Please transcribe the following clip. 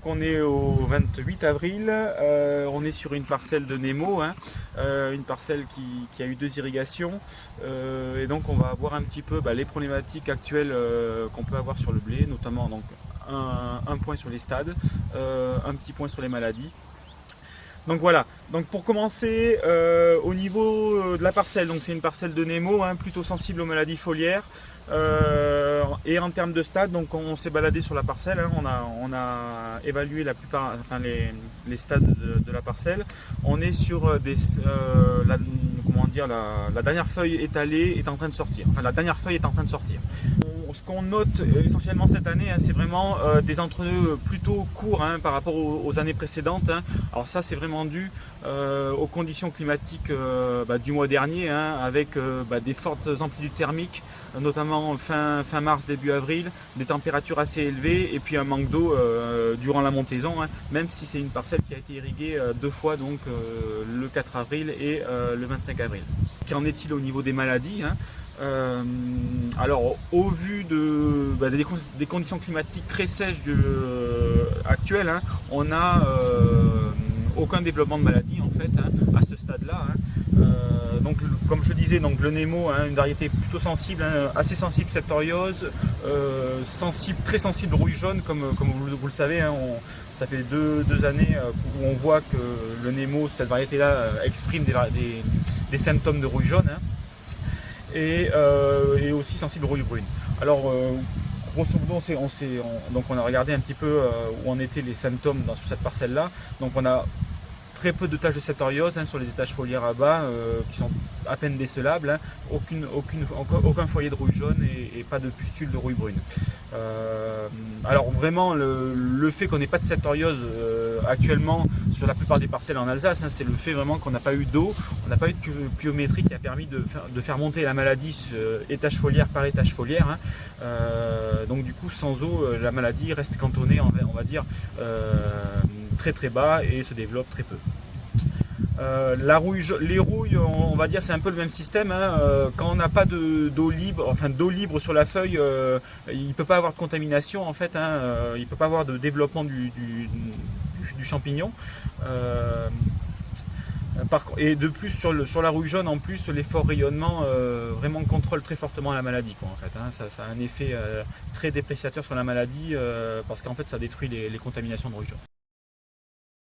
On est au 28 avril, on est sur une parcelle de Nemo, hein, une parcelle qui a eu 2 irrigations, et donc on va voir un petit peu les problématiques actuelles qu'on peut avoir sur le blé, notamment donc, un point sur les stades, un petit point sur les maladies. Donc voilà, donc pour commencer, au niveau de la parcelle, donc c'est une parcelle de Nemo, hein, plutôt sensible aux maladies foliaires, et en termes de stade, donc on s'est baladé sur la parcelle, hein, on a évalué la plupart, enfin les stades de la parcelle. On est sur comment dire, la dernière feuille étalée est en train de sortir, enfin la dernière feuille est en train de sortir. Ce qu'on note essentiellement cette année, hein, c'est vraiment des entre-deux plutôt courts, hein, par rapport aux années précédentes, hein. Alors ça c'est vraiment dû aux conditions climatiques du mois dernier, hein, avec des fortes amplitudes thermiques, notamment fin mars, début avril, des températures assez élevées et puis un manque d'eau durant la montaison, hein, même si c'est une parcelle qui a été irriguée 2 fois, donc le 4 avril et le 25 avril. Qu'en est-il au niveau des maladies, hein? Alors au vu des conditions climatiques très sèches actuelles, hein, on n'a aucun développement de maladie en fait, hein, à ce stade là, hein. Donc comme je disais, donc le Nemo, hein, une variété plutôt sensible, hein, assez sensible septoriose, très sensible rouille jaune, comme vous le savez, hein, ça fait deux années où on voit que le Nemo, cette variété là, exprime des symptômes de rouille jaune, hein. Et aussi sensible rouille brune. Alors grosso modo, donc on a regardé un petit peu où en étaient les symptômes sur cette parcelle là. Donc on a très peu de taches de septoriose, hein, sur les étages foliaires à bas, qui sont à peine décelables, hein, aucun foyer de rouille jaune et pas de pustules de rouille brune. Alors vraiment le fait qu'on n'ait pas de septoriose actuellement sur la plupart des parcelles en Alsace, hein, c'est le fait vraiment qu'on n'a pas eu d'eau, on n'a pas eu de pluviométrie qui a permis de faire monter la maladie étage foliaire par étage foliaire, hein. Donc du coup sans eau, la maladie reste cantonnée, on va dire, très très bas et se développe très peu. Les rouilles, on va dire, c'est un peu le même système, hein. Quand on n'a pas d'eau libre sur la feuille, il ne peut pas avoir de contamination en fait, hein, il ne peut pas avoir de développement du champignon. Et de plus sur la rouille jaune, en plus les forts rayonnements vraiment contrôlent très fortement la maladie, quoi, en fait, hein. Ça a un effet très dépréciateur sur la maladie, parce qu'en fait ça détruit les contaminations de rouille jaune.